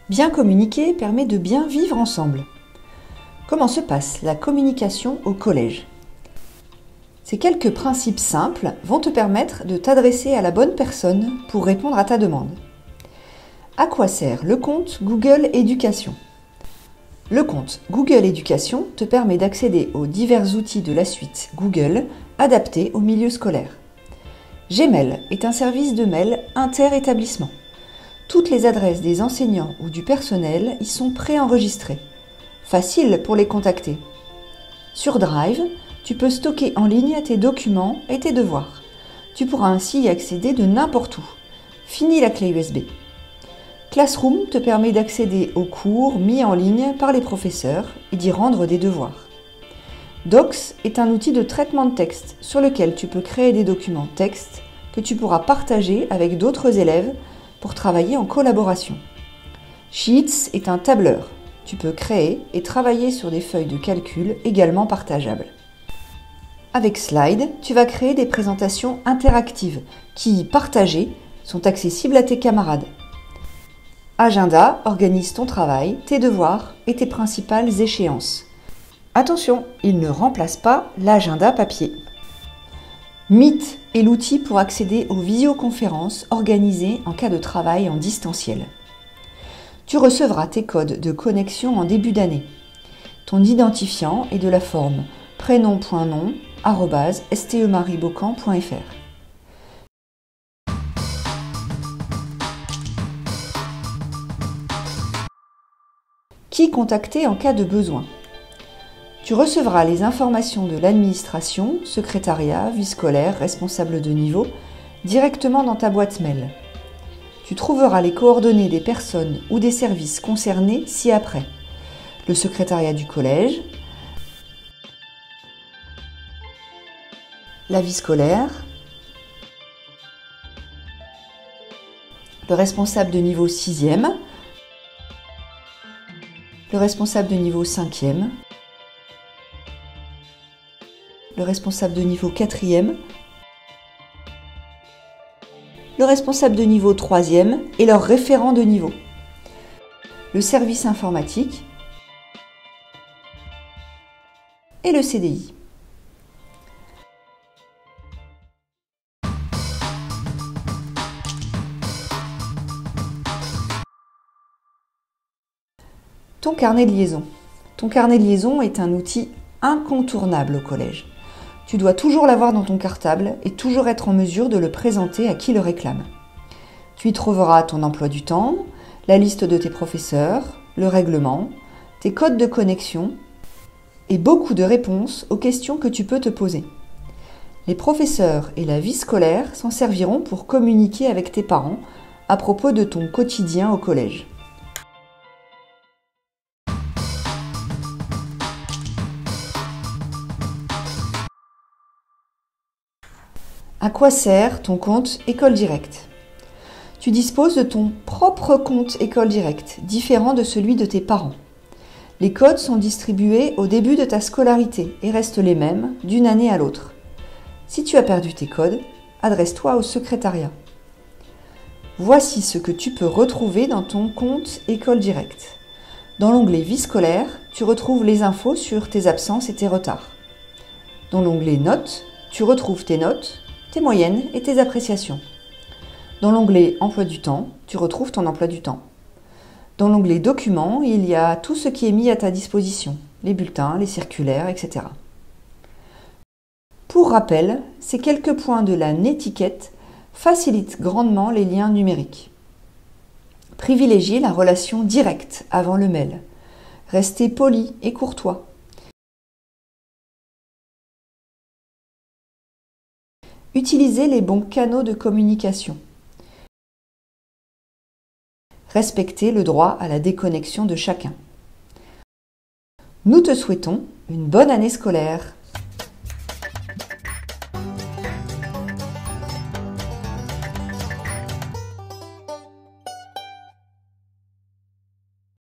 Bien communiquer permet de bien vivre ensemble. Comment se passe la communication au collège? Ces quelques principes simples vont te permettre de t'adresser à la bonne personne pour répondre à ta demande. À quoi sert le compte Google Éducation? Le compte Google Éducation te permet d'accéder aux divers outils de la suite Google adaptés au milieu scolaire. Gmail est un service de mail inter-établissement. Toutes les adresses des enseignants ou du personnel y sont préenregistrées. Facile pour les contacter. Sur Drive, tu peux stocker en ligne tes documents et tes devoirs. Tu pourras ainsi y accéder de n'importe où. Fini la clé USB. Classroom te permet d'accéder aux cours mis en ligne par les professeurs et d'y rendre des devoirs. Docs est un outil de traitement de texte sur lequel tu peux créer des documents texte que tu pourras partager avec d'autres élèves pour travailler en collaboration. Sheets est un tableur. Tu peux créer et travailler sur des feuilles de calcul également partageables. Avec Slide, tu vas créer des présentations interactives qui, partagées, sont accessibles à tes camarades. Agenda organise ton travail, tes devoirs et tes principales échéances. Attention, il ne remplace pas l'agenda papier. Meet est l'outil pour accéder aux visioconférences organisées en cas de travail en distanciel. Tu recevras tes codes de connexion en début d'année. Ton identifiant est de la forme prénom.nom@stemariebocan.fr. Qui contacter en cas de besoin? Tu recevras les informations de l'administration, secrétariat, vie scolaire, responsable de niveau, directement dans ta boîte mail. Tu trouveras les coordonnées des personnes ou des services concernés ci-après. Le secrétariat du collège, la vie scolaire, le responsable de niveau 6e, le responsable de niveau 5e, le responsable de niveau 4e, le responsable de niveau 3e et leur référent de niveau, le service informatique et le CDI. Ton carnet de liaison. Ton carnet de liaison est un outil incontournable au collège. Tu dois toujours l'avoir dans ton cartable et toujours être en mesure de le présenter à qui le réclame. Tu y trouveras ton emploi du temps, la liste de tes professeurs, le règlement, tes codes de connexion et beaucoup de réponses aux questions que tu peux te poser. Les professeurs et la vie scolaire s'en serviront pour communiquer avec tes parents à propos de ton quotidien au collège. À quoi sert ton compte École Directe? Tu disposes de ton propre compte École Directe, différent de celui de tes parents. Les codes sont distribués au début de ta scolarité et restent les mêmes d'une année à l'autre. Si tu as perdu tes codes, adresse-toi au secrétariat. Voici ce que tu peux retrouver dans ton compte École Directe. Dans l'onglet Vie scolaire, tu retrouves les infos sur tes absences et tes retards. Dans l'onglet Notes, tu retrouves tes notes, tes moyennes et tes appréciations. Dans l'onglet Emploi du temps, tu retrouves ton emploi du temps. Dans l'onglet Documents, il y a tout ce qui est mis à ta disposition, les bulletins, les circulaires, etc. Pour rappel, ces quelques points de la netiquette facilitent grandement les liens numériques. Privilégiez la relation directe avant le mail. Restez poli et courtois. Utilisez les bons canaux de communication. Respectez le droit à la déconnexion de chacun. Nous te souhaitons une bonne année scolaire.